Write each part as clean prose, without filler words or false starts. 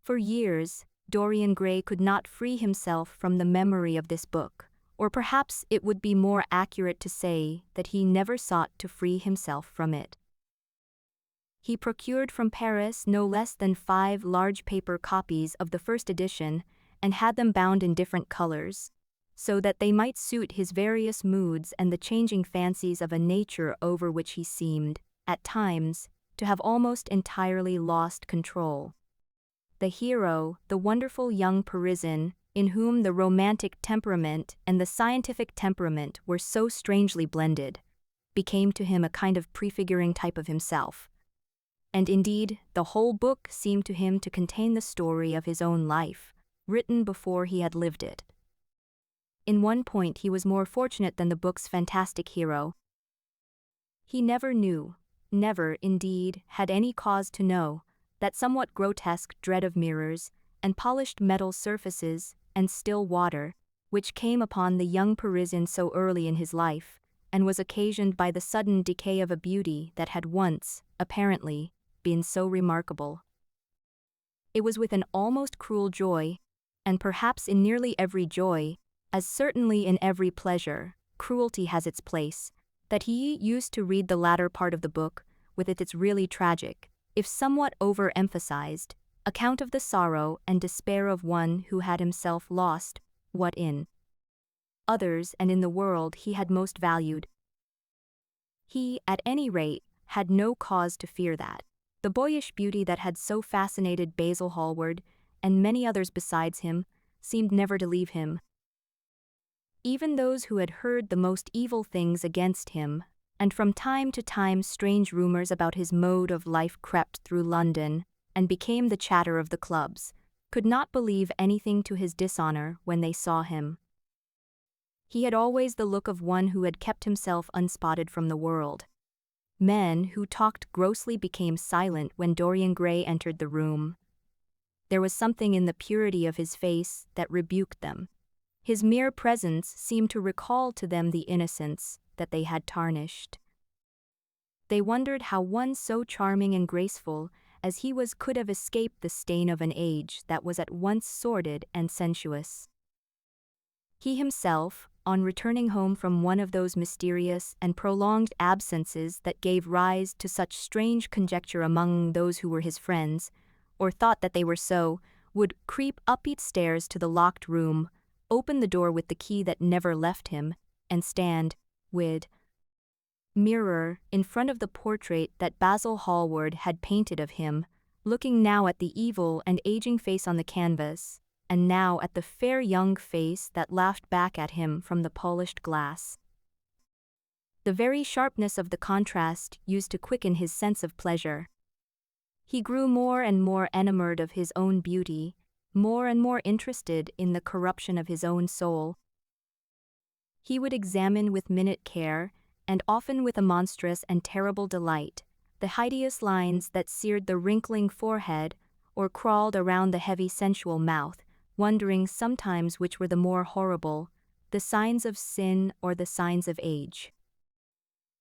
For years, Dorian Gray could not free himself from the memory of this book, or perhaps it would be more accurate to say that he never sought to free himself from it. He procured from Paris no less than 5 large paper copies of the first edition and had them bound in different colors, so that they might suit his various moods and the changing fancies of a nature over which he seemed, at times, to have almost entirely lost control. The hero, the wonderful young Parisian, in whom the romantic temperament and the scientific temperament were so strangely blended, became to him a kind of prefiguring type of himself. And indeed, the whole book seemed to him to contain the story of his own life, written before he had lived it. In one point he was more fortunate than the book's fantastic hero. He never knew, never, indeed, had any cause to know, that somewhat grotesque dread of mirrors, and polished metal surfaces, and still water, which came upon the young Parisian so early in his life, and was occasioned by the sudden decay of a beauty that had once, apparently, been so remarkable. It was with an almost cruel joy, and perhaps in nearly every joy, as certainly in every pleasure, cruelty has its place, that he used to read the latter part of the book, with its really tragic, if somewhat over-emphasized, account of the sorrow and despair of one who had himself lost what in others and in the world he had most valued. He, at any rate, had no cause to fear that the boyish beauty that had so fascinated Basil Hallward, and many others besides him, seemed never to leave him. Even those who had heard the most evil things against him, and from time to time strange rumors about his mode of life crept through London, and became the chatter of the clubs, could not believe anything to his dishonor when they saw him. He had always the look of one who had kept himself unspotted from the world. Men who talked grossly became silent when Dorian Gray entered the room. There was something in the purity of his face that rebuked them. His mere presence seemed to recall to them the innocence that they had tarnished. They wondered how one so charming and graceful as he was could have escaped the stain of an age that was at once sordid and sensuous. He himself, on returning home from one of those mysterious and prolonged absences that gave rise to such strange conjecture among those who were his friends, or thought that they were so, would creep up each stairs to the locked room, open the door with the key that never left him, and stand, with mirror, in front of the portrait that Basil Hallward had painted of him, looking now at the evil and aging face on the canvas, and now at the fair young face that laughed back at him from the polished glass. The very sharpness of the contrast used to quicken his sense of pleasure. He grew more and more enamored of his own beauty, more and more interested in the corruption of his own soul. He would examine with minute care, and often with a monstrous and terrible delight, the hideous lines that seared the wrinkling forehead or crawled around the heavy sensual mouth, wondering sometimes which were the more horrible, the signs of sin or the signs of age.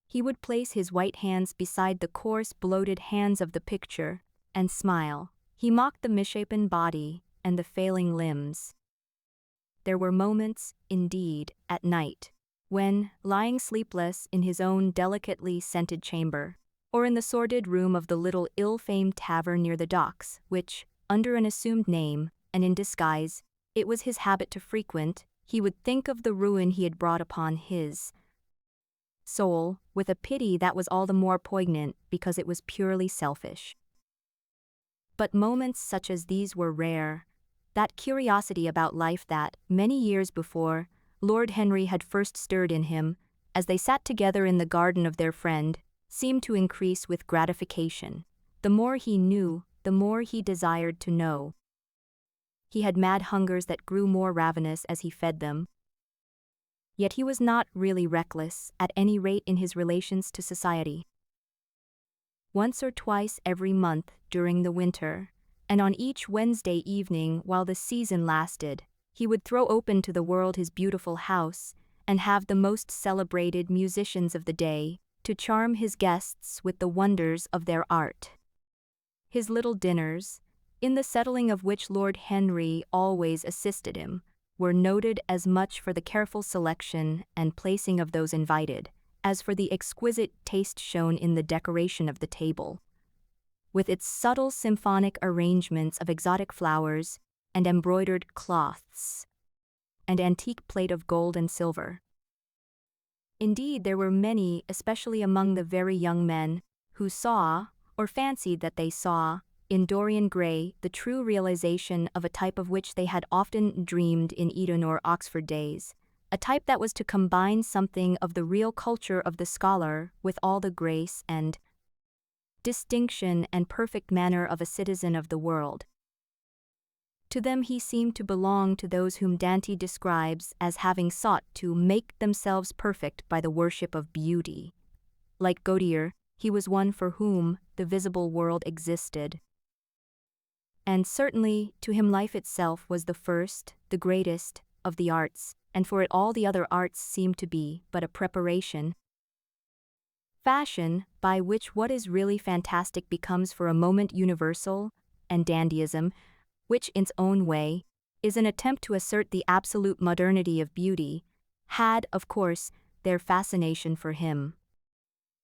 He would place his white hands beside the coarse, bloated hands of the picture, and smile. He mocked the misshapen body and the failing limbs. There were moments, indeed, at night, when, lying sleepless in his own delicately scented chamber, or in the sordid room of the little ill-famed tavern near the docks, which, under an assumed name, and in disguise, it was his habit to frequent, he would think of the ruin he had brought upon his soul, with a pity that was all the more poignant because it was purely selfish. But moments such as these were rare. That curiosity about life that, many years before, Lord Henry had first stirred in him, as they sat together in the garden of their friend, seemed to increase with gratification. The more he knew, the more he desired to know. He had mad hungers that grew more ravenous as he fed them. Yet he was not really reckless, at any rate in his relations to society. Once or twice every month during the winter, and on each Wednesday evening while the season lasted, he would throw open to the world his beautiful house, and have the most celebrated musicians of the day to charm his guests with the wonders of their art. His little dinners, in the settling of which Lord Henry always assisted him, were noted as much for the careful selection and placing of those invited, as for the exquisite taste shown in the decoration of the table, with its subtle symphonic arrangements of exotic flowers and embroidered cloths, and antique plate of gold and silver. Indeed, there were many, especially among the very young men, who saw, or fancied that they saw, in Dorian Gray the true realization of a type of which they had often dreamed in Eton or Oxford days, a type that was to combine something of the real culture of the scholar with all the grace and distinction and perfect manner of a citizen of the world. To them he seemed to belong to those whom Dante describes as having sought to make themselves perfect by the worship of beauty. Like Gautier, he was one for whom the visible world existed. And certainly, to him life itself was the first, the greatest, of the arts, and for it all the other arts seemed to be but a preparation. Fashion, by which what is really fantastic becomes for a moment universal, and dandyism, which in its own way is an attempt to assert the absolute modernity of beauty, had, of course, their fascination for him.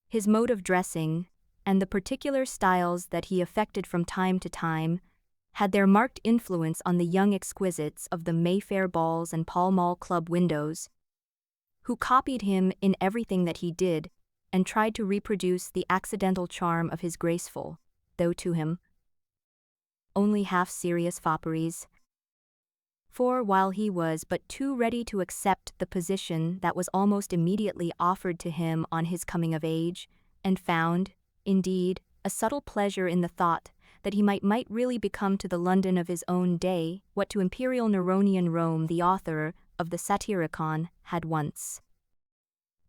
His mode of dressing, and the particular styles that he affected from time to time, had their marked influence on the young exquisites of the Mayfair balls and Pall Mall club windows, who copied him in everything that he did and tried to reproduce the accidental charm of his graceful, though to him, only half-serious fopperies. For while he was but too ready to accept the position that was almost immediately offered to him on his coming of age, and found, indeed, a subtle pleasure in the thought that he might really become to the London of his own day what to imperial Neronian Rome the author of the Satyricon had once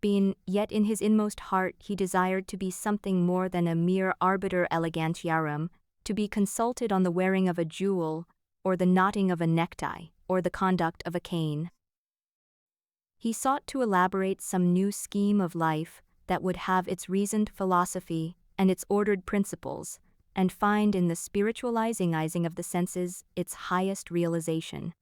been, yet in his inmost heart he desired to be something more than a mere arbiter elegantiarum, to be consulted on the wearing of a jewel, or the knotting of a necktie, or the conduct of a cane. He sought to elaborate some new scheme of life that would have its reasoned philosophy and its ordered principles, and find in the spiritualizing of the senses its highest realization.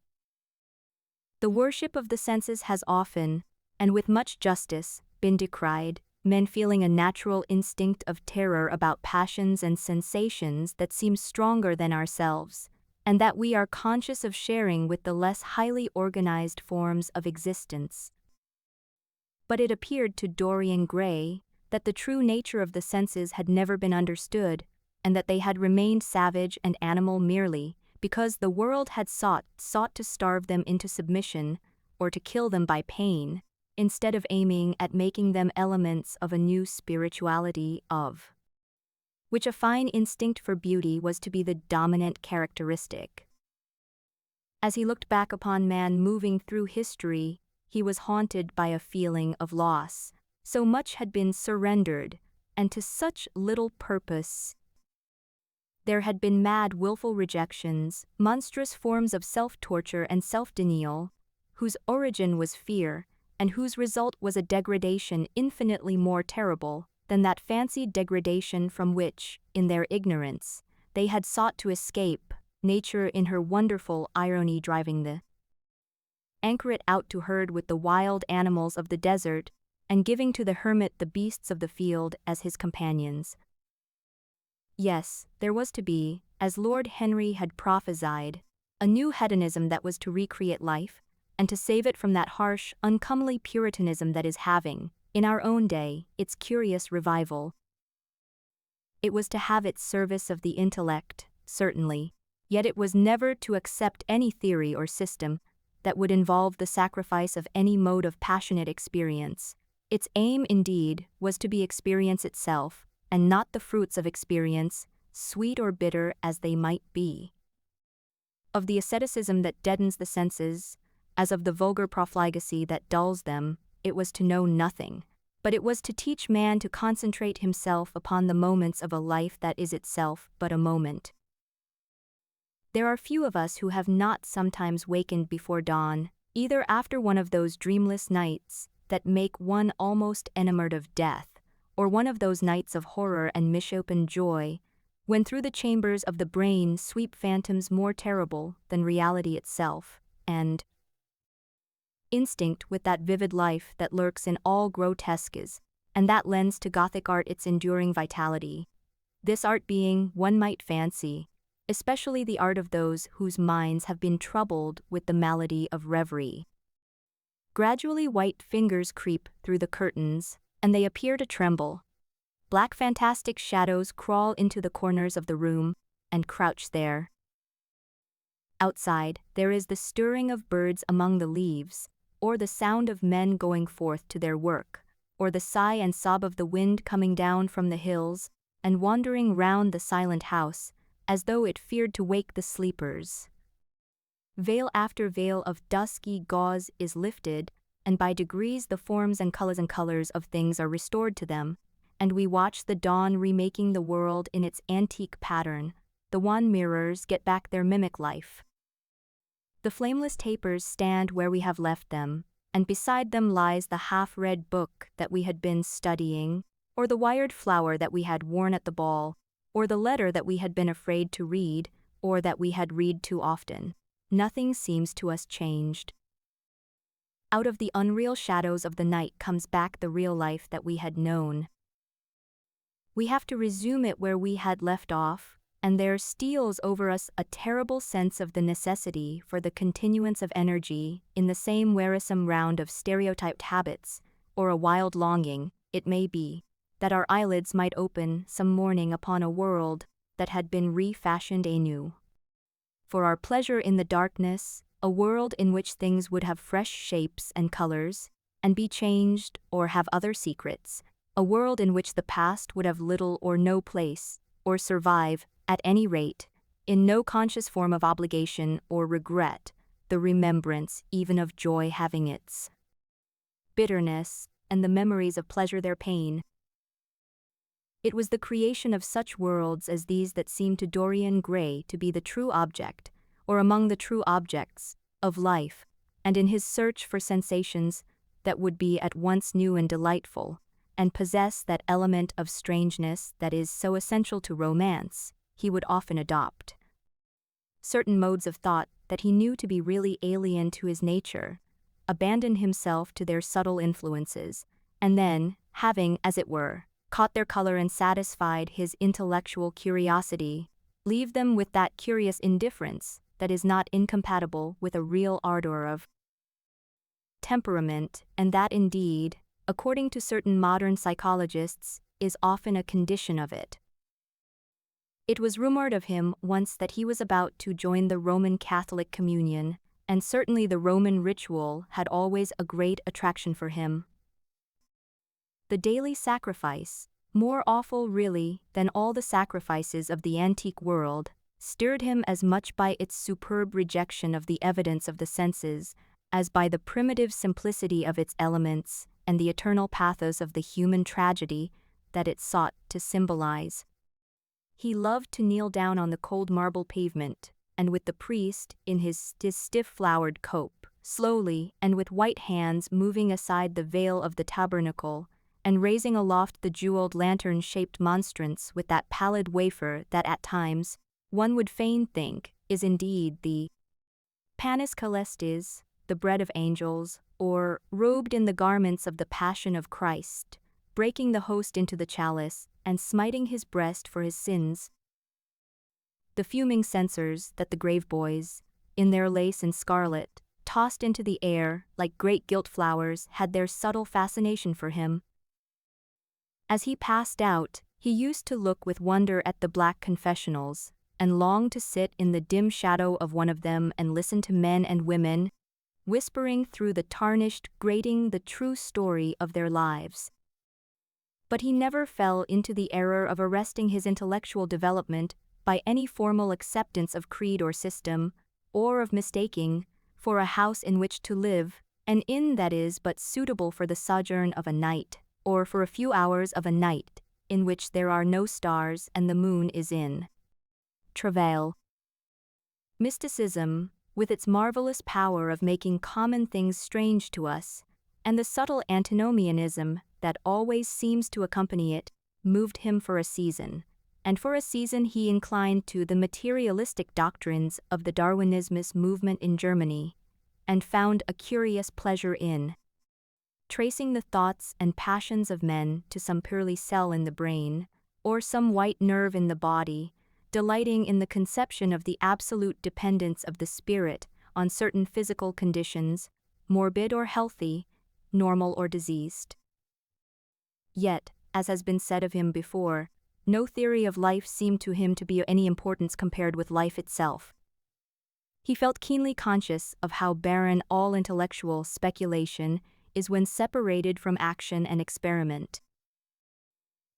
The worship of the senses has often, and with much justice, been decried, men feeling a natural instinct of terror about passions and sensations that seem stronger than ourselves, and that we are conscious of sharing with the less highly organized forms of existence. But it appeared to Dorian Gray that the true nature of the senses had never been understood, and that they had remained savage and animal merely because the world had sought to starve them into submission, or to kill them by pain, instead of aiming at making them elements of a new spirituality of which a fine instinct for beauty was to be the dominant characteristic. As he looked back upon man moving through history, he was haunted by a feeling of loss. So much had been surrendered, and to such little purpose. There had been mad willful rejections, monstrous forms of self-torture and self-denial, whose origin was fear, and whose result was a degradation infinitely more terrible than that fancied degradation from which, in their ignorance, they had sought to escape, nature in her wonderful irony driving the anchoret out to herd with the wild animals of the desert, and giving to the hermit the beasts of the field as his companions. Yes, there was to be, as Lord Henry had prophesied, a new hedonism that was to recreate life, and to save it from that harsh, uncomely Puritanism that is having, in our own day, its curious revival. It was to have its service of the intellect, certainly, yet it was never to accept any theory or system that would involve the sacrifice of any mode of passionate experience. Its aim, indeed, was to be experience itself, and not the fruits of experience, sweet or bitter as they might be. Of the asceticism that deadens the senses, as of the vulgar profligacy that dulls them, it was to know nothing, but it was to teach man to concentrate himself upon the moments of a life that is itself but a moment. There are few of us who have not sometimes wakened before dawn, either after one of those dreamless nights that make one almost enamored of death, or one of those nights of horror and misshapen joy, when through the chambers of the brain sweep phantoms more terrible than reality itself, and instinct with that vivid life that lurks in all grotesques, and that lends to Gothic art its enduring vitality. This art being, one might fancy, especially the art of those whose minds have been troubled with the malady of reverie. Gradually white fingers creep through the curtains, and they appear to tremble. Black fantastic shadows crawl into the corners of the room, and crouch there. Outside, there is the stirring of birds among the leaves, or the sound of men going forth to their work, or the sigh and sob of the wind coming down from the hills, and wandering round the silent house, as though it feared to wake the sleepers. Veil after veil of dusky gauze is lifted, and by degrees the forms and colors of things are restored to them, and we watch the dawn remaking the world in its antique pattern. The wan mirrors get back their mimic life. The flameless tapers stand where we have left them, and beside them lies the half-read book that we had been studying, or the wired flower that we had worn at the ball, or the letter that we had been afraid to read, or that we had read too often. Nothing seems to us changed. Out of the unreal shadows of the night comes back the real life that we had known. We have to resume it where we had left off, and there steals over us a terrible sense of the necessity for the continuance of energy in the same wearisome round of stereotyped habits, or a wild longing, it may be, that our eyelids might open some morning upon a world that had been refashioned anew. For our pleasure in the darkness, a world in which things would have fresh shapes and colors, and be changed or have other secrets, a world in which the past would have little or no place, or survive, at any rate, in no conscious form of obligation or regret, the remembrance even of joy having its bitterness, and the memories of pleasure their pain. It was the creation of such worlds as these that seemed to Dorian Gray to be the true object, or among the true objects, of life, and in his search for sensations that would be at once new and delightful, and possess that element of strangeness that is so essential to romance, he would often adopt certain modes of thought that he knew to be really alien to his nature, abandon himself to their subtle influences, and then, having, as it were, caught their color and satisfied his intellectual curiosity, leave them with that curious indifference that is not incompatible with a real ardor of temperament, and that indeed, according to certain modern psychologists, is often a condition of it. It was rumored of him once that he was about to join the Roman Catholic communion, and certainly the Roman ritual had always a great attraction for him. The daily sacrifice, more awful really than all the sacrifices of the antique world, stirred him as much by its superb rejection of the evidence of the senses, as by the primitive simplicity of its elements and the eternal pathos of the human tragedy that it sought to symbolize. He loved to kneel down on the cold marble pavement, and with the priest, in his stiff-flowered cope, slowly and with white hands moving aside the veil of the tabernacle, and raising aloft the jeweled lantern-shaped monstrance with that pallid wafer that at times, one would fain think, is indeed the panis caelestis, the bread of angels, or, robed in the garments of the Passion of Christ, breaking the host into the chalice, and smiting his breast for his sins. The fuming censers that the grave boys, in their lace and scarlet, tossed into the air like great gilt flowers had their subtle fascination for him. As he passed out, he used to look with wonder at the black confessionals, and long to sit in the dim shadow of one of them and listen to men and women, whispering through the tarnished grating the true story of their lives. But he never fell into the error of arresting his intellectual development by any formal acceptance of creed or system, or of mistaking, for a house in which to live, an inn that is but suitable for the sojourn of a night, or for a few hours of a night, in which there are no stars and the moon is in travail. Mysticism, with its marvelous power of making common things strange to us, and the subtle antinomianism that always seems to accompany it, moved him for a season, and for a season he inclined to the materialistic doctrines of the Darwinismus movement in Germany, and found a curious pleasure in tracing the thoughts and passions of men to some purely cell in the brain, or some white nerve in the body, delighting in the conception of the absolute dependence of the spirit on certain physical conditions, morbid or healthy, normal or diseased. Yet, as has been said of him before, no theory of life seemed to him to be of any importance compared with life itself. He felt keenly conscious of how barren all intellectual speculation is when separated from action and experiment.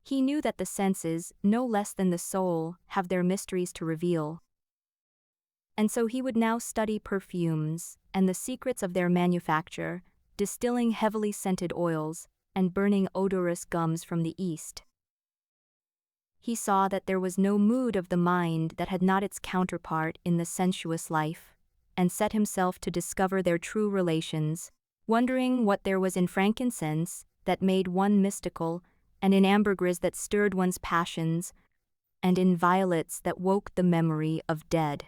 He knew that the senses, no less than the soul, have their mysteries to reveal. And so he would now study perfumes and the secrets of their manufacture, distilling heavily scented oils and burning odorous gums from the East. He saw that there was no mood of the mind that had not its counterpart in the sensuous life, and set himself to discover their true relations, wondering what there was in frankincense that made one mystical, and in ambergris that stirred one's passions, and in violets that woke the memory of dead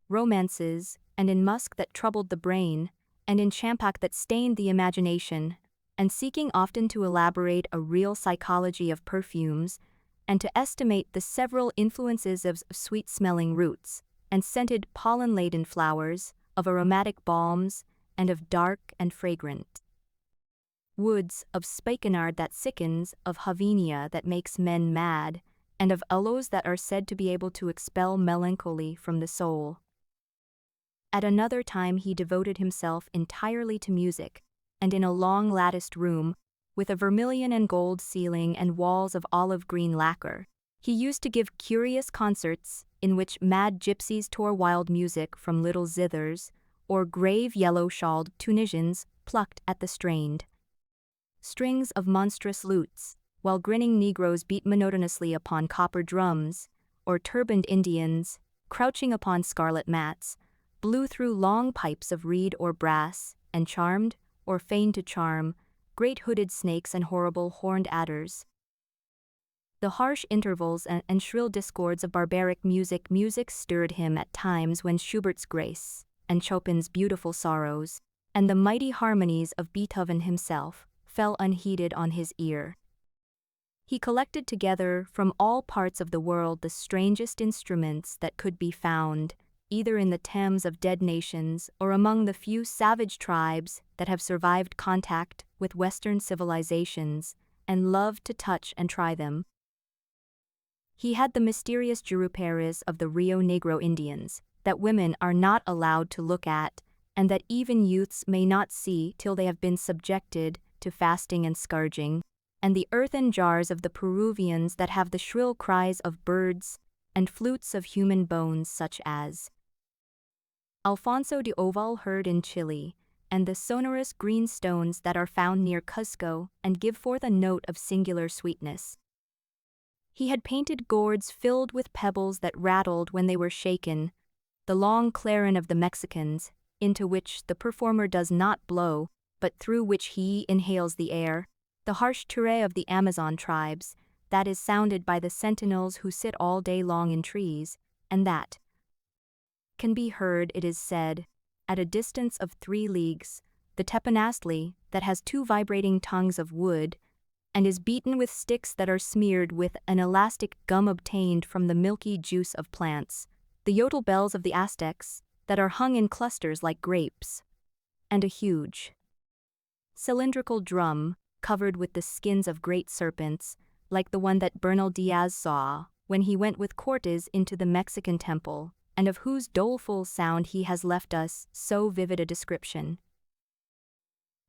romances, and in musk that troubled the brain, and in champak that stained the imagination, and seeking often to elaborate a real psychology of perfumes, and to estimate the several influences of sweet-smelling roots, and scented pollen-laden flowers, of aromatic balms, and of dark and fragrant woods, of spikenard that sickens, of Havinia that makes men mad, and of aloes that are said to be able to expel melancholy from the soul. At another time he devoted himself entirely to music, and in a long latticed room, with a vermilion and gold ceiling and walls of olive-green lacquer, he used to give curious concerts in which mad gypsies tore wild music from little zithers, or grave yellow-shawled Tunisians plucked at the strained strings of monstrous lutes, while grinning Negroes beat monotonously upon copper drums, or turbaned Indians, crouching upon scarlet mats, blew through long pipes of reed or brass, and charmed, or feigned to charm, great hooded snakes and horrible horned adders. The harsh intervals and shrill discords of barbaric music stirred him at times when Schubert's Grace, and Chopin's Beautiful Sorrows, and the mighty harmonies of Beethoven himself, fell unheeded on his ear. He collected together from all parts of the world the strangest instruments that could be found, either in the Thames of dead nations or among the few savage tribes that have survived contact with Western civilizations, and loved to touch and try them. He had the mysterious juruperes of the Rio Negro Indians, that women are not allowed to look at, and that even youths may not see till they have been subjected to fasting and scourging, and the earthen jars of the Peruvians that have the shrill cries of birds, and flutes of human bones such as Alfonso de Oval heard in Chile, and the sonorous green stones that are found near Cuzco and give forth a note of singular sweetness. He had painted gourds filled with pebbles that rattled when they were shaken, the long clarin of the Mexicans, into which the performer does not blow, but through which he inhales the air, the harsh ture of the Amazon tribes, that is sounded by the sentinels who sit all day long in trees, and that can be heard, it is said, at a distance of 3 leagues, the teponastli, that has 2 vibrating tongues of wood, and is beaten with sticks that are smeared with an elastic gum obtained from the milky juice of plants, the yodel bells of the Aztecs, that are hung in clusters like grapes, and a huge cylindrical drum, covered with the skins of great serpents, like the one that Bernal Diaz saw when he went with Cortes into the Mexican temple, and of whose doleful sound he has left us so vivid a description.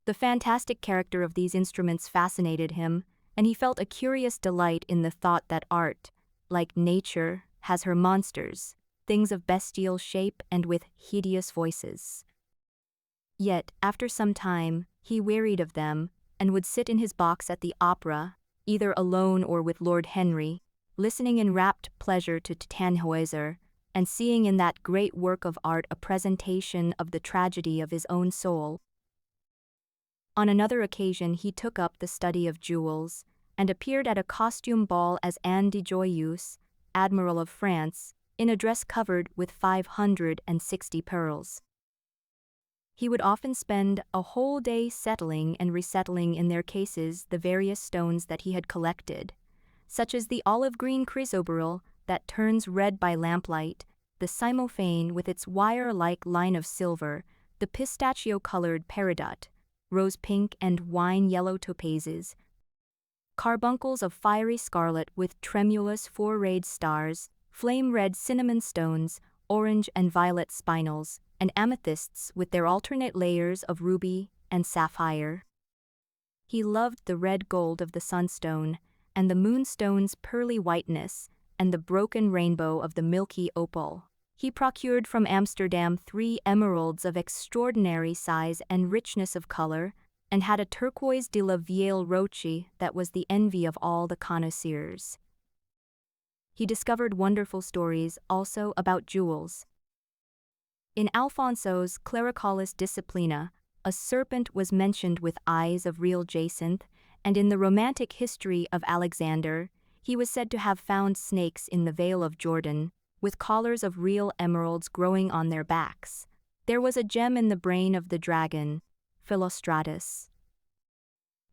The fantastic character of these instruments fascinated him, and he felt a curious delight in the thought that art, like nature, has her monsters, things of bestial shape and with hideous voices. Yet, after some time, he wearied of them, and would sit in his box at the opera, either alone or with Lord Henry, listening in rapt pleasure to Tannhäuser, and seeing in that great work of art a presentation of the tragedy of his own soul. On another occasion he took up the study of jewels, and appeared at a costume ball as Anne de Joyeuse, Admiral of France, in a dress covered with 560 pearls. He would often spend a whole day settling and resettling in their cases the various stones that he had collected, such as the olive-green chrysoberyl that turns red by lamplight, the cymophane with its wire-like line of silver, the pistachio-colored peridot, rose-pink and wine-yellow topazes, carbuncles of fiery scarlet with tremulous four-rayed stars, flame-red cinnamon stones, orange and violet spinels, and amethysts with their alternate layers of ruby and sapphire. He loved the red gold of the sunstone, and the moonstone's pearly whiteness, and the broken rainbow of the milky opal. He procured from Amsterdam 3 emeralds of extraordinary size and richness of color, and had a turquoise de la Vieille Roche that was the envy of all the connoisseurs. He discovered wonderful stories also about jewels. In Alfonso's Clericalis Disciplina, a serpent was mentioned with eyes of real jacinth, and in the romantic history of Alexander, he was said to have found snakes in the Vale of Jordan, with collars of real emeralds growing on their backs. There was a gem in the brain of the dragon, Philostratus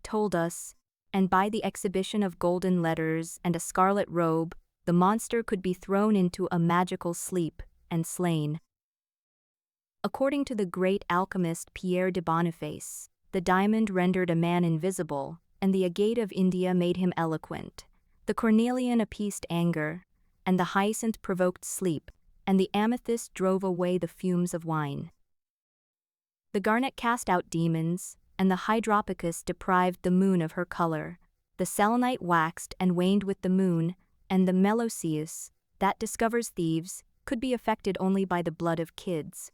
told us, and by the exhibition of golden letters and a scarlet robe, the monster could be thrown into a magical sleep and slain. According to the great alchemist Pierre de Boniface, the diamond rendered a man invisible, and the agate of India made him eloquent. The cornelian appeased anger, and the hyacinth provoked sleep, and the amethyst drove away the fumes of wine. The garnet cast out demons, and the hydropicus deprived the moon of her color. The selenite waxed and waned with the moon, and the meloceus, that discovers thieves, could be affected only by the blood of kids.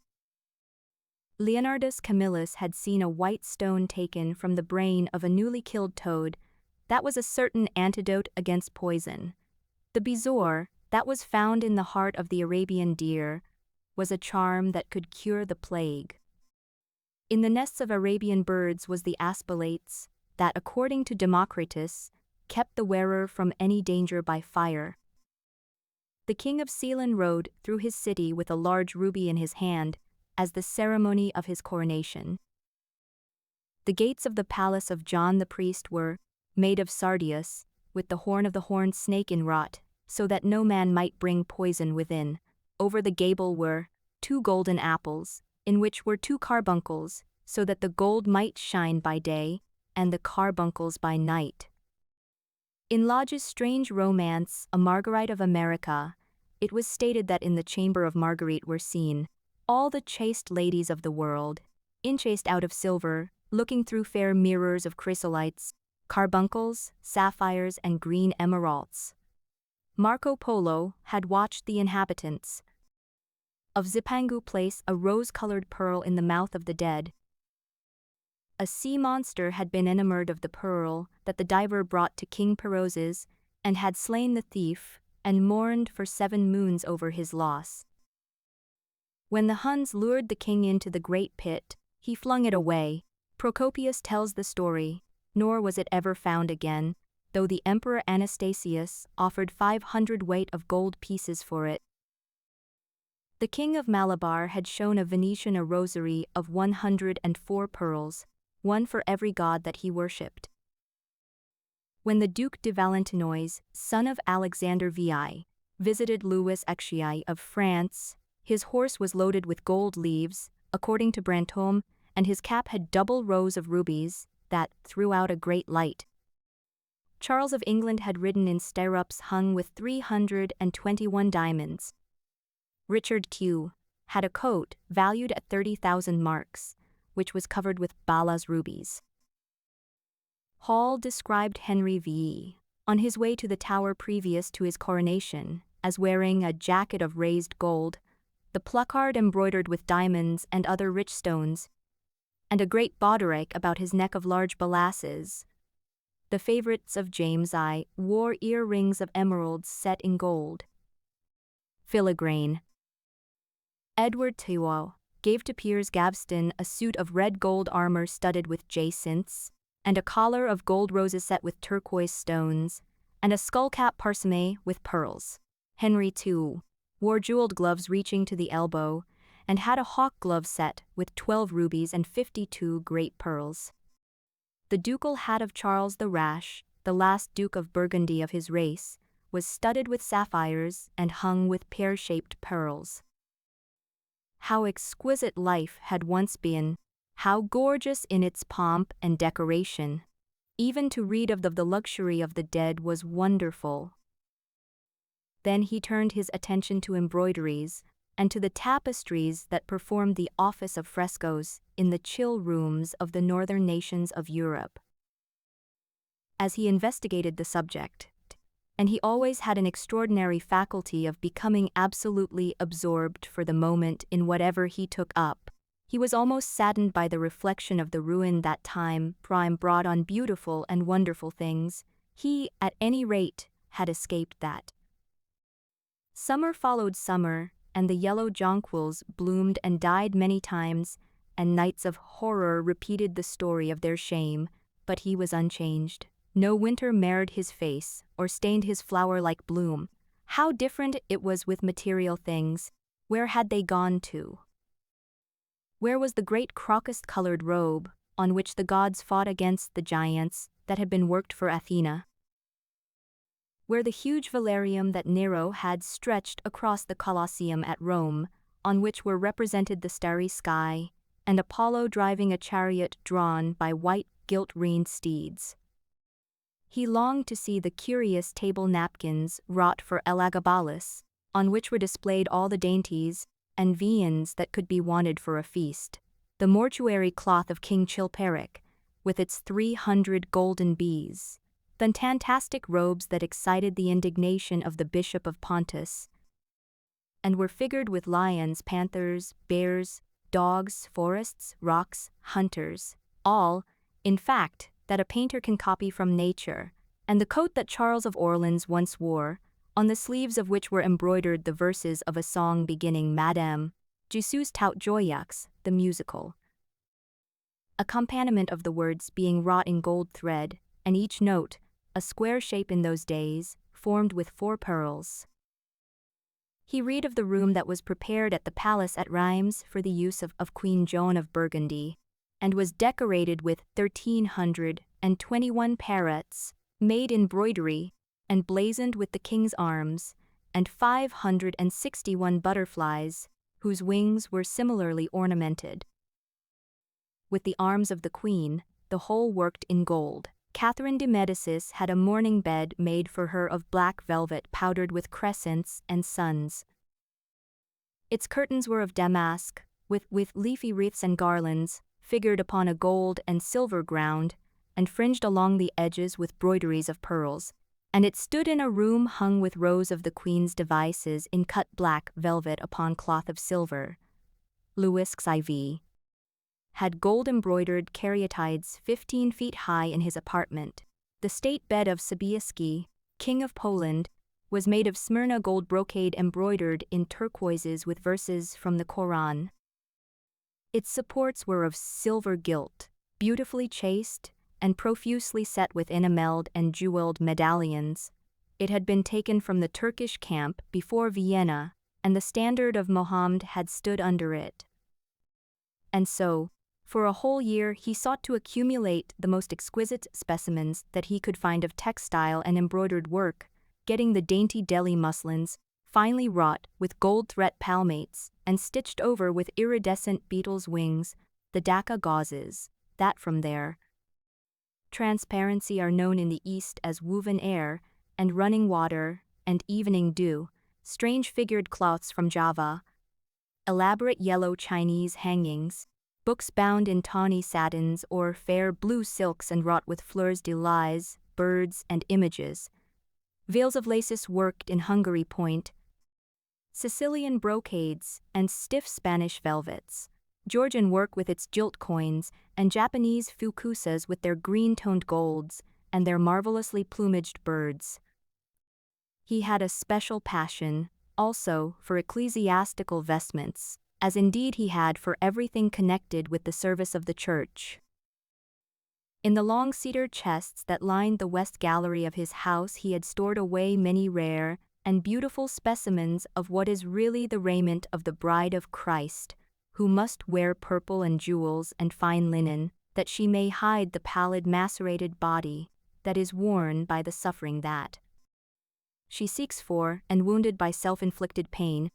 Leonardus Camillus had seen a white stone taken from the brain of a newly killed toad. That was a certain antidote against poison. The bezoar, that was found in the heart of the Arabian deer, was a charm that could cure the plague. In the nests of Arabian birds was the aspilates, that, according to Democritus, kept the wearer from any danger by fire. The king of Ceylon rode through his city with a large ruby in his hand, as the ceremony of his coronation. The gates of the palace of John the priest were made of sardius, with the horn of the horned snake inwrought, so that no man might bring poison within. Over the gable were 2 golden apples, in which were 2 carbuncles, so that the gold might shine by day, and the carbuncles by night. In Lodge's strange romance, A Marguerite of America, it was stated that in the chamber of Marguerite were seen all the chaste ladies of the world, enchased out of silver, looking through fair mirrors of chrysolites, carbuncles, sapphires, and green emeralds. Marco Polo had watched the inhabitants of Zipangu place a rose-colored pearl in the mouth of the dead. A sea monster had been enamored of the pearl that the diver brought to King Perozes, and had slain the thief, and mourned for 7 moons over his loss. When the Huns lured the king into the great pit, he flung it away. Procopius tells the story, nor was it ever found again, though the Emperor Anastasius offered 500 weight of gold pieces for it. The king of Malabar had shown a Venetian a rosary of 104 pearls, one for every god that he worshipped. When the Duc de Valentinois, son of Alexander VI, visited Louis Exchiai of France, his horse was loaded with gold leaves, according to Brantôme, and his cap had double rows of rubies that threw out a great light. Charles of England had ridden in stirrups hung with 321 diamonds. Richard Q had a coat valued at 30,000 marks, which was covered with Bala's rubies. Hall described Henry VI, on his way to the Tower previous to his coronation, as wearing a jacket of raised gold, the placard embroidered with diamonds and other rich stones, and a great bauderec about his neck of large balasses. The favorites of James I wore ear-rings of emeralds set in gold. Filigrane. Edward Tewau gave to Piers Gaveston a suit of red gold armor studded with jacinths, and a collar of gold roses set with turquoise stones, and a skullcap parsemé with pearls. Henry, too, wore jeweled gloves reaching to the elbow, and had a hawk glove set with 12 rubies and 52 great pearls. The ducal hat of Charles the Rash, the last Duke of Burgundy of his race, was studded with sapphires and hung with pear-shaped pearls. How exquisite life had once been, how gorgeous in its pomp and decoration. Even to read of the luxury of the dead was wonderful. Then he turned his attention to embroideries, and to the tapestries that performed the office of frescoes in the chill rooms of the northern nations of Europe. As he investigated the subject, and he always had an extraordinary faculty of becoming absolutely absorbed for the moment in whatever he took up, he was almost saddened by the reflection of the ruin that time brought on beautiful and wonderful things. He, at any rate, had escaped that. Summer followed summer, and the yellow jonquils bloomed and died many times, and nights of horror repeated the story of their shame, but he was unchanged. No winter marred his face, or stained his flower-like bloom. How different it was with material things. Where had they gone to? Where was the great crocus-colored robe, on which the gods fought against the giants, that had been worked for Athena? Where the huge velarium that Nero had stretched across the Colosseum at Rome, on which were represented the starry sky, and Apollo driving a chariot drawn by white gilt-reined steeds? He longed to see the curious table napkins wrought for Elagabalus, on which were displayed all the dainties and viands that could be wanted for a feast, the mortuary cloth of King Chilperic, with its 300 golden bees, the fantastic robes that excited the indignation of the Bishop of Pontus, and were figured with lions, panthers, bears, dogs, forests, rocks, hunters, all, in fact, that a painter can copy from nature, and the coat that Charles of Orleans once wore, on the sleeves of which were embroidered the verses of a song beginning Madame, Jesus tout joyeux, the musical. Accompaniment of the words being wrought in gold thread, and each note, a square shape in those days, formed with 4 pearls. He read of the room that was prepared at the palace at Reims for the use of Queen Joan of Burgundy, and was decorated with 1,321 parrots, made in broidery, and blazoned with the king's arms, and 561 butterflies, whose wings were similarly ornamented. With the arms of the queen, the whole worked in gold. Catherine de Medicis had a mourning bed made for her of black velvet powdered with crescents and suns. Its curtains were of damask, with leafy wreaths and garlands, figured upon a gold and silver ground, and fringed along the edges with broideries of pearls, and it stood in a room hung with rows of the queen's devices in cut black velvet upon cloth of silver. Louis XIV had gold-embroidered caryatides 15 feet high in his apartment. The state bed of Sobieski, King of Poland, was made of Smyrna gold brocade embroidered in turquoises with verses from the Koran. Its supports were of silver gilt, beautifully chased, and profusely set with enameled and jeweled medallions. It had been taken from the Turkish camp before Vienna, and the standard of Mohammed had stood under it. And so, for a whole year he sought to accumulate the most exquisite specimens that he could find of textile and embroidered work, getting the dainty Delhi muslins, finely wrought with gold-thread palmates, and stitched over with iridescent beetles' wings, the Dhaka gauzes, that from their transparency are known in the East as woven air, and running water, and evening dew, strange figured cloths from Java, elaborate yellow Chinese hangings, books bound in tawny satins or fair blue silks and wrought with fleurs de lis, birds and images, veils of laces worked in Hungary point, Sicilian brocades, and stiff Spanish velvets, Georgian work with its gilt coins, and Japanese fukusas with their green-toned golds, and their marvelously plumaged birds. He had a special passion, also, for ecclesiastical vestments, as indeed he had for everything connected with the service of the church. In the long cedar chests that lined the west gallery of his house he had stored away many rare and beautiful specimens of what is really the raiment of the bride of Christ, who must wear purple and jewels and fine linen, that she may hide the pallid macerated body that is worn by the suffering that she seeks for, and wounded by self-inflicted pain.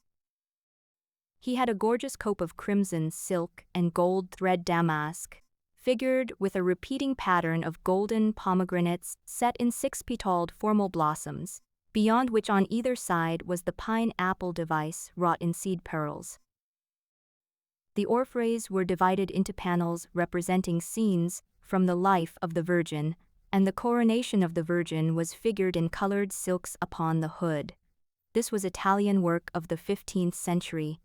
He had a gorgeous cope of crimson silk and gold thread damask, figured with a repeating pattern of golden pomegranates set in six-petalled formal blossoms, beyond which on either side was the pine-apple device wrought in seed pearls. The orphreys were divided into panels representing scenes from the life of the Virgin, and the coronation of the Virgin was figured in colored silks upon the hood. This was Italian work of the 15th century.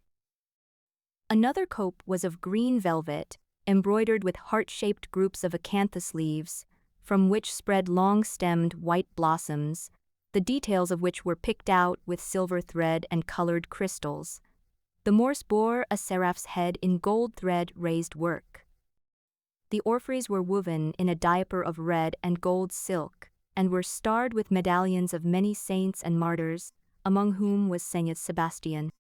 Another cope was of green velvet, embroidered with heart-shaped groups of acanthus leaves, from which spread long-stemmed white blossoms, the details of which were picked out with silver thread and colored crystals. The Morse bore a seraph's head in gold thread-raised work. The orphreys were woven in a diaper of red and gold silk, and were starred with medallions of many saints and martyrs, among whom was Saint Sebastian.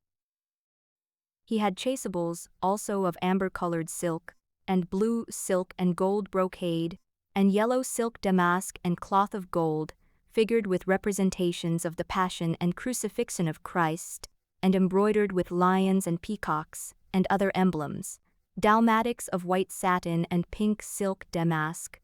He had chasubles also of amber-colored silk, and blue silk and gold brocade, and yellow silk damask and cloth of gold, figured with representations of the Passion and Crucifixion of Christ, and embroidered with lions and peacocks, and other emblems, dalmatics of white satin and pink silk damask,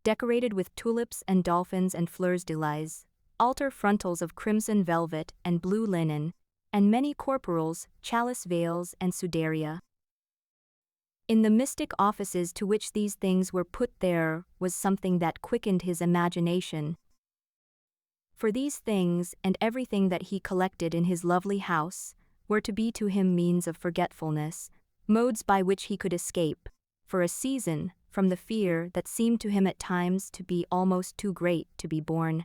decorated with tulips and dolphins and fleurs de lis, altar frontals of crimson velvet and blue linen, and many corporals, chalice veils and sudaria. In the mystic offices to which these things were put there was something that quickened his imagination. For these things and everything that he collected in his lovely house were to be to him means of forgetfulness, modes by which he could escape, for a season, from the fear that seemed to him at times to be almost too great to be borne.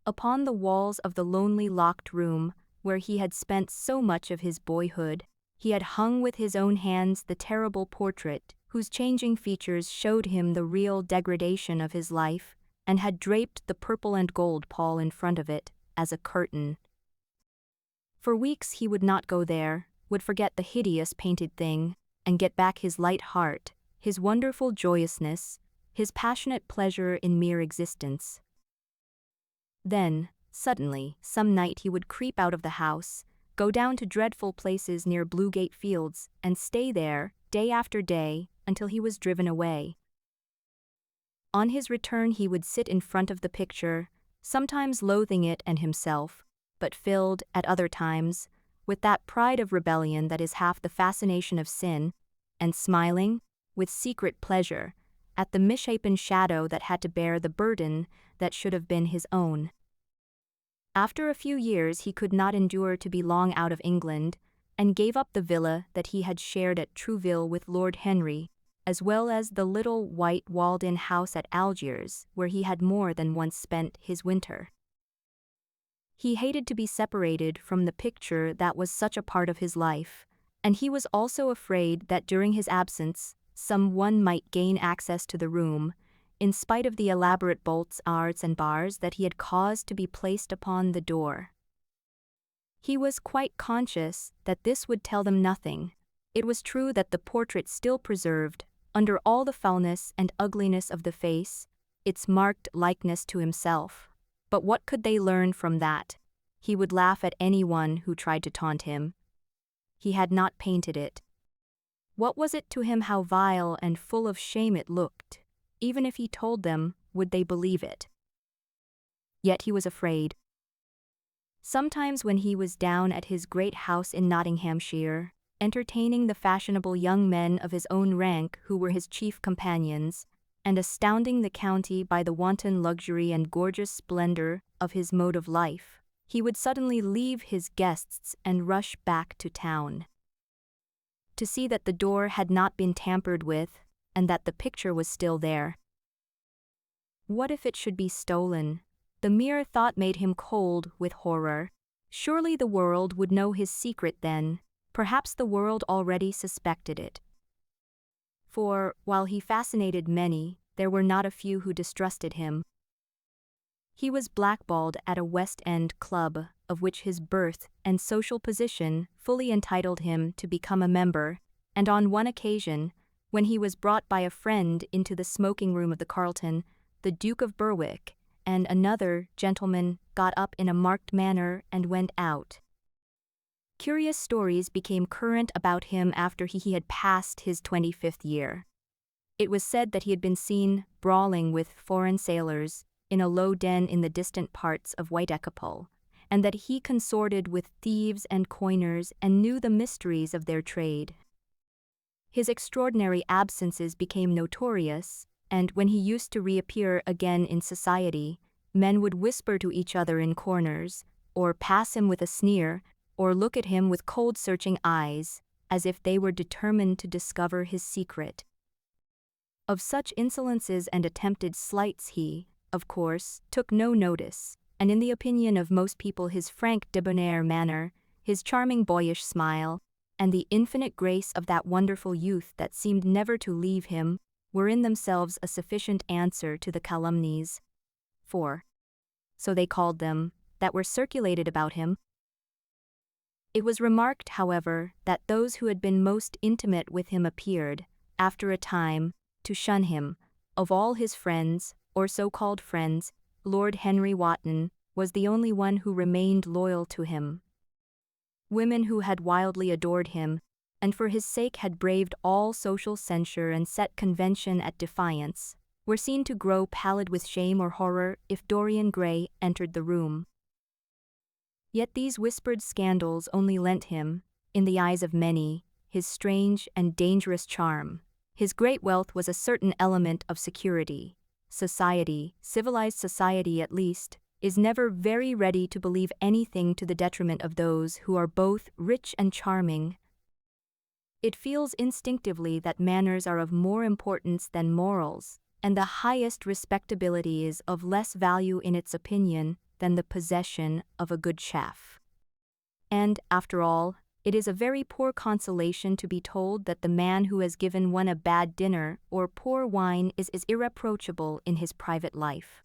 Upon the walls of the lonely locked room, where he had spent so much of his boyhood, he had hung with his own hands the terrible portrait, whose changing features showed him the real degradation of his life, and had draped the purple and gold pall in front of it, as a curtain. For weeks he would not go there, would forget the hideous painted thing, and get back his light heart, his wonderful joyousness, his passionate pleasure in mere existence. Then, suddenly, some night he would creep out of the house, go down to dreadful places near Bluegate Fields, and stay there, day after day, until he was driven away. On his return he would sit in front of the picture, sometimes loathing it and himself, but filled, at other times, with that pride of rebellion that is half the fascination of sin, and smiling, with secret pleasure, at the misshapen shadow that had to bear the burden that should have been his own. After a few years he could not endure to be long out of England, and gave up the villa that he had shared at Trouville with Lord Henry, as well as the little white walled-in house at Algiers, where he had more than once spent his winter. He hated to be separated from the picture that was such a part of his life, and he was also afraid that during his absence some one might gain access to the room, in spite of the elaborate bolts, arts, and bars that he had caused to be placed upon the door. He was quite conscious that this would tell them nothing. It was true that the portrait still preserved, under all the foulness and ugliness of the face, its marked likeness to himself. But what could they learn from that? He would laugh at anyone who tried to taunt him. He had not painted it. What was it to him how vile and full of shame it looked? Even if he told them, would they believe it? Yet he was afraid. Sometimes when he was down at his great house in Nottinghamshire, entertaining the fashionable young men of his own rank who were his chief companions, and astounding the county by the wanton luxury and gorgeous splendor of his mode of life, he would suddenly leave his guests and rush back to town, to see that the door had not been tampered with, and that the picture was still there. What if it should be stolen? The mere thought made him cold with horror. Surely the world would know his secret then. Perhaps the world already suspected it. For, while he fascinated many, there were not a few who distrusted him. He was blackballed at a West End club, of which his birth and social position fully entitled him to become a member, and on one occasion, when he was brought by a friend into the smoking room of the Carlton, the Duke of Berwick and another gentleman got up in a marked manner and went out. Curious stories became current about him after he had passed his 25th year. It was said that he had been seen brawling with foreign sailors in a low den in the distant parts of Whitechapel, and that he consorted with thieves and coiners and knew the mysteries of their trade. His extraordinary absences became notorious, and when he used to reappear again in society, men would whisper to each other in corners, or pass him with a sneer, or look at him with cold searching eyes, as if they were determined to discover his secret. Of such insolences and attempted slights he, of course, took no notice, and in the opinion of most people his frank debonair manner, his charming boyish smile, and the infinite grace of that wonderful youth that seemed never to leave him, were in themselves a sufficient answer to the calumnies. For, so they called them, that were circulated about him. It was remarked, however, that those who had been most intimate with him appeared, after a time, to shun him. Of all his friends, or so-called friends, Lord Henry Wotton was the only one who remained loyal to him. Women who had wildly adored him, and for his sake had braved all social censure and set convention at defiance, were seen to grow pallid with shame or horror if Dorian Gray entered the room. Yet these whispered scandals only lent him, in the eyes of many, his strange and dangerous charm. His great wealth was a certain element of security. Society, civilized society at least, is never very ready to believe anything to the detriment of those who are both rich and charming. It feels instinctively that manners are of more importance than morals, and the highest respectability is of less value in its opinion than the possession of a good chaff. And, after all, it is a very poor consolation to be told that the man who has given one a bad dinner or poor wine is as irreproachable in his private life.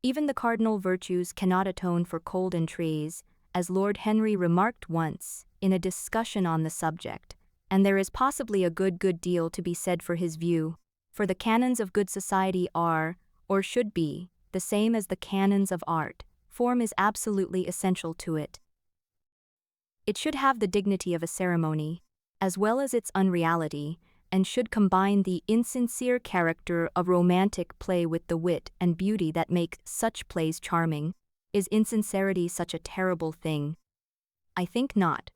Even the cardinal virtues cannot atone for cold intrigues, as Lord Henry remarked once, in a discussion on the subject, and there is possibly a good deal to be said for his view, for the canons of good society are, or should be, the same as the canons of art. Form is absolutely essential to it. It should have the dignity of a ceremony, as well as its unreality, and should combine the insincere character of romantic play with the wit and beauty that make such plays charming. Is insincerity such a terrible thing? I think not.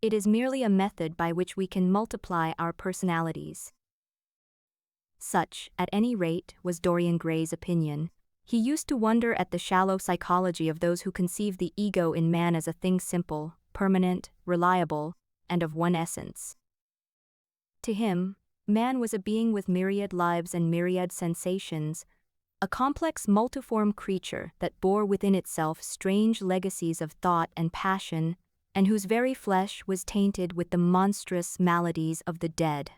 It is merely a method by which we can multiply our personalities. Such, at any rate, was Dorian Gray's opinion. He used to wonder at the shallow psychology of those who conceive the ego in man as a thing simple, permanent, reliable, and of one essence. To him, man was a being with myriad lives and myriad sensations, a complex multiform creature that bore within itself strange legacies of thought and passion, and whose very flesh was tainted with the monstrous maladies of the dead.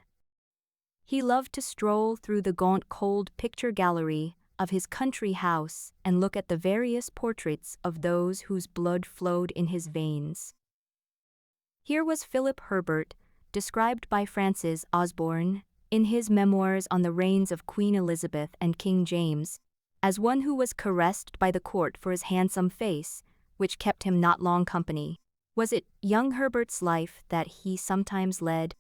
He loved to stroll through the gaunt cold picture gallery of his country house and look at the various portraits of those whose blood flowed in his veins. Here was Philip Herbert, described by Francis Osborne, in his memoirs on the reigns of Queen Elizabeth and King James, as one who was caressed by the court for his handsome face, which kept him not long company. Was it young Herbert's life that he sometimes led?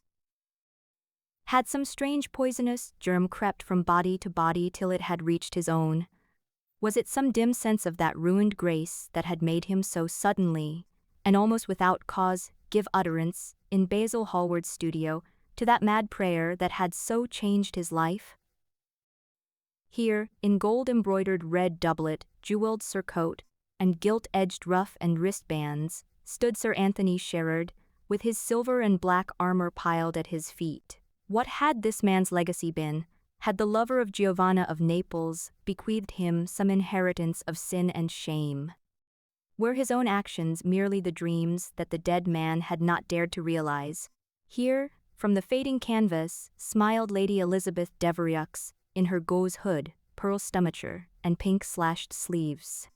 Had some strange poisonous germ crept from body to body till it had reached his own? Was it some dim sense of that ruined grace that had made him so suddenly, and almost without cause, give utterance, in Basil Hallward's studio, to that mad prayer that had so changed his life? Here, in gold-embroidered red doublet, jewelled surcoat, and gilt-edged ruff and wristbands, stood Sir Anthony Sherard, with his silver and black armor piled at his feet. What had this man's legacy been? Had the lover of Giovanna of Naples bequeathed him some inheritance of sin and shame? Were his own actions merely the dreams that the dead man had not dared to realize? Here, From the fading canvas, smiled Lady Elizabeth Devereux in her gauze hood, pearl stomacher, and pink-slashed sleeves.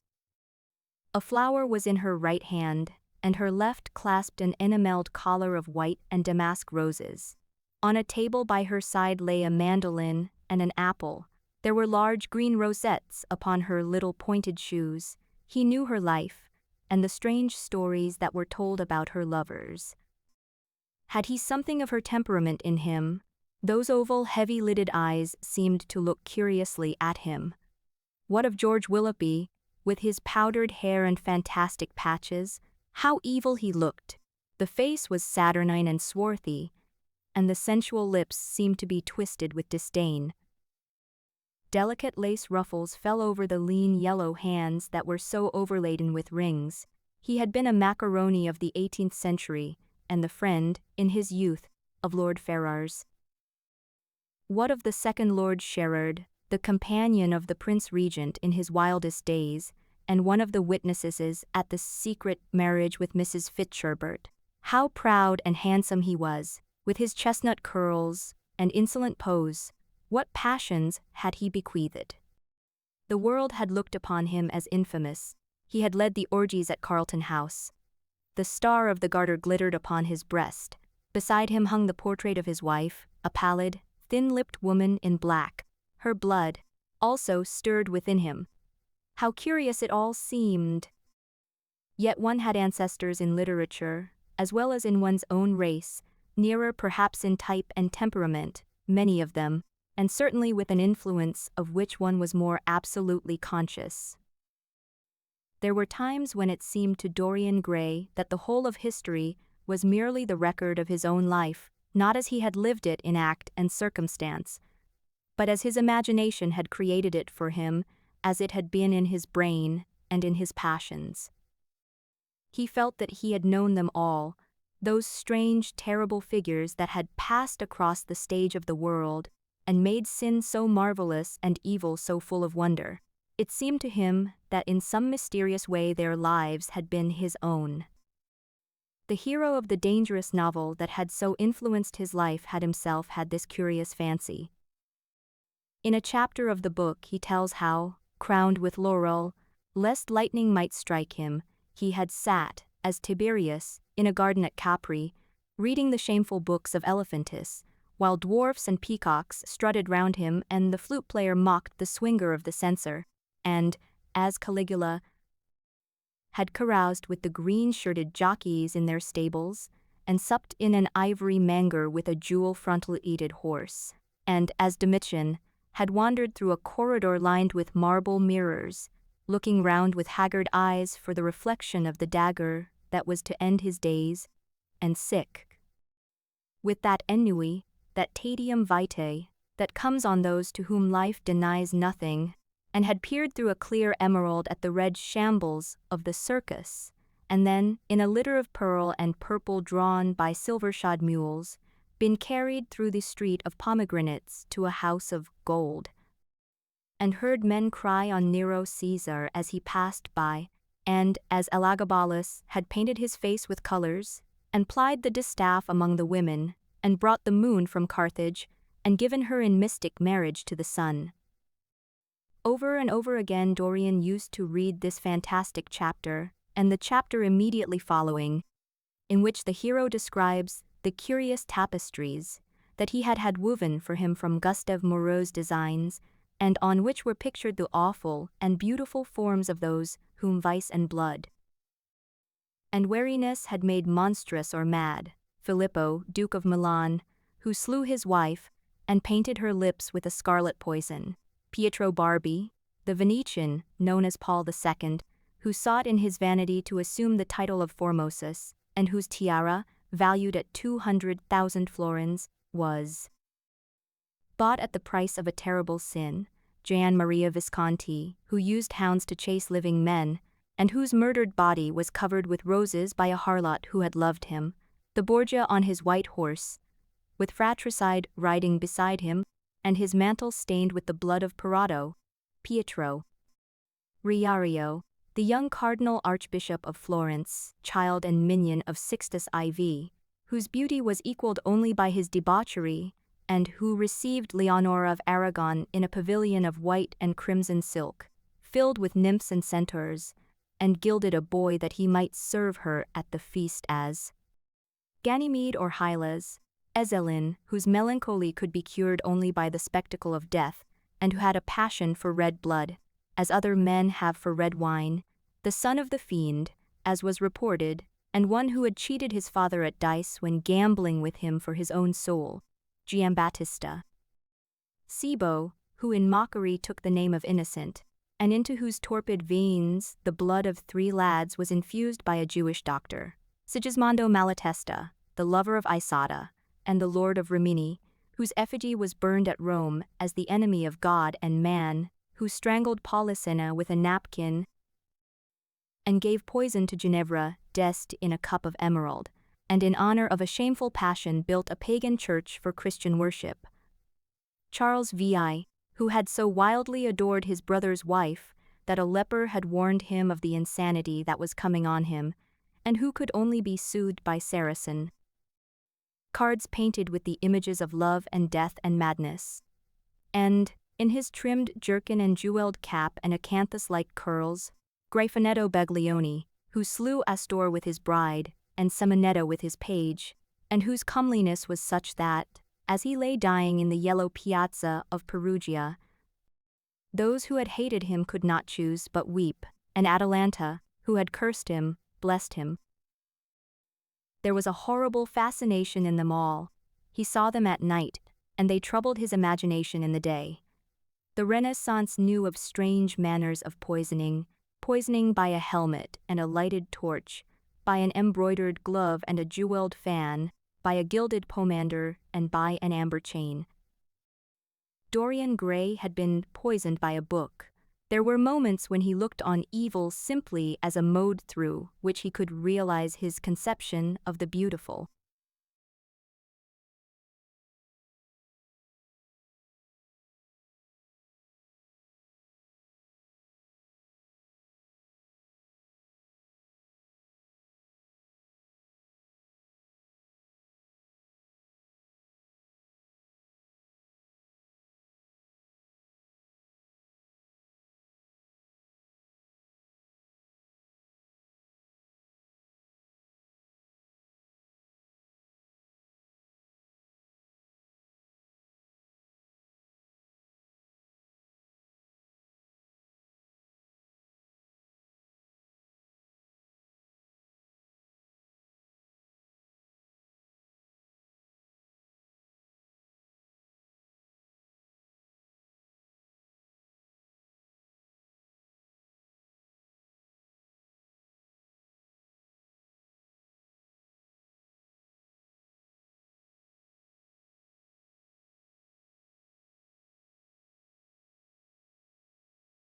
A flower was in her right hand, and her left clasped an enameled collar of white and damask roses. On a table by her side lay a mandolin and an apple. There were large green rosettes upon her little pointed shoes. He knew her life, and the strange stories that were told about her lovers. Had he something of her temperament in him? Those oval, heavy-lidded eyes seemed to look curiously at him. What of George Willoughby, with his powdered hair and fantastic patches? How evil he looked! The face was saturnine and swarthy, and the sensual lips seemed to be twisted with disdain. Delicate lace ruffles fell over the lean yellow hands that were so overladen with rings. He had been a macaroni of the 18th century, and the friend, in his youth, of Lord Ferrars. What of the second Lord Sherard, the companion of the Prince Regent in his wildest days, and one of the witnesses at the secret marriage with Mrs. Fitzherbert? How proud and handsome he was, with his chestnut curls and insolent pose. What passions had he bequeathed? The world had looked upon him as infamous. He had led the orgies at Carlton House. The star of the Garter glittered upon his breast. Beside him hung the portrait of his wife, a pallid, thin-lipped woman in black. Her blood, also, stirred within him. How curious it all seemed! Yet one had ancestors in literature, as well as in one's own race, nearer perhaps in type and temperament, many of them, and certainly with an influence of which one was more absolutely conscious. There were times when it seemed to Dorian Gray that the whole of history was merely the record of his own life, not as he had lived it in act and circumstance, but as his imagination had created it for him, as it had been in his brain and in his passions. He felt that he had known them all, those strange, terrible figures that had passed across the stage of the world, and made sin so marvelous and evil so full of wonder. It seemed to him that in some mysterious way their lives had been his own. The hero of the dangerous novel that had so influenced his life had himself had this curious fancy. In a chapter of the book he tells how, crowned with laurel, lest lightning might strike him, he had sat, as Tiberius, in a garden at Capri, reading the shameful books of Elephantis, while dwarfs and peacocks strutted round him and the flute-player mocked the swinger of the censer, and, as Caligula had caroused with the green-shirted jockeys in their stables, and supped in an ivory manger with a jewel-frontal-eated horse, and, as Domitian, had wandered through a corridor lined with marble mirrors, looking round with haggard eyes for the reflection of the dagger that was to end his days, and sick with that ennui, that tedium vitae, that comes on those to whom life denies nothing, and had peered through a clear emerald at the red shambles of the circus, and then, in a litter of pearl and purple drawn by silver-shod mules, been carried through the street of pomegranates to a house of gold, and heard men cry on Nero Caesar as he passed by, and, as Elagabalus had painted his face with colors, and plied the distaff among the women, and brought the moon from Carthage, and given her in mystic marriage to the sun. Over and over again Dorian used to read this fantastic chapter, and the chapter immediately following, in which the hero describes the curious tapestries that he had had woven for him from Gustave Moreau's designs, and on which were pictured the awful and beautiful forms of those whom vice and blood and weariness had made monstrous or mad. Filippo, Duke of Milan, who slew his wife and painted her lips with a scarlet poison. Pietro Barbi, the Venetian, known as Paul II, who sought in his vanity to assume the title of Formosus, and whose tiara, valued at 200,000 florins, was bought at the price of a terrible sin. Gian Maria Visconti, who used hounds to chase living men, and whose murdered body was covered with roses by a harlot who had loved him. The Borgia on his white horse, with fratricide riding beside him, and his mantle stained with the blood of Pirato. Pietro Riario, the young Cardinal Archbishop of Florence, child and minion of Sixtus IV, whose beauty was equaled only by his debauchery, and who received Leonora of Aragon in a pavilion of white and crimson silk, filled with nymphs and centaurs, and gilded a boy that he might serve her at the feast as Ganymede or Hylas, Ezelin, whose melancholy could be cured only by the spectacle of death, and who had a passion for red blood, as other men have for red wine, the son of the fiend, as was reported, and one who had cheated his father at dice when gambling with him for his own soul, Giambattista. Sibo, who in mockery took the name of Innocent, and into whose torpid veins the blood of 3 lads was infused by a Jewish doctor, Sigismondo Malatesta, the lover of Isata, and the lord of Rimini, whose effigy was burned at Rome as the enemy of God and man, who strangled Polissena with a napkin and gave poison to Ginevra d'Este in a cup of emerald, and in honor of a shameful passion built a pagan church for Christian worship. Charles Vi, who had so wildly adored his brother's wife that a leper had warned him of the insanity that was coming on him, and who could only be soothed by Saracen cards painted with the images of love and death and madness. And, in his trimmed jerkin and jewelled cap and acanthus-like curls, Graifanetto Baglioni, who slew Astor with his bride, and Simonetto with his page, and whose comeliness was such that, as he lay dying in the yellow piazza of Perugia, those who had hated him could not choose but weep, and Atalanta, who had cursed him, blessed him. There was a horrible fascination in them all. He saw them at night, and they troubled his imagination in the day. The Renaissance knew of strange manners of poisoning by a helmet and a lighted torch, by an embroidered glove and a jeweled fan, by a gilded pomander and by an amber chain. Dorian Gray had been poisoned by a book. There were moments when he looked on evil simply as a mode through which he could realize his conception of the beautiful.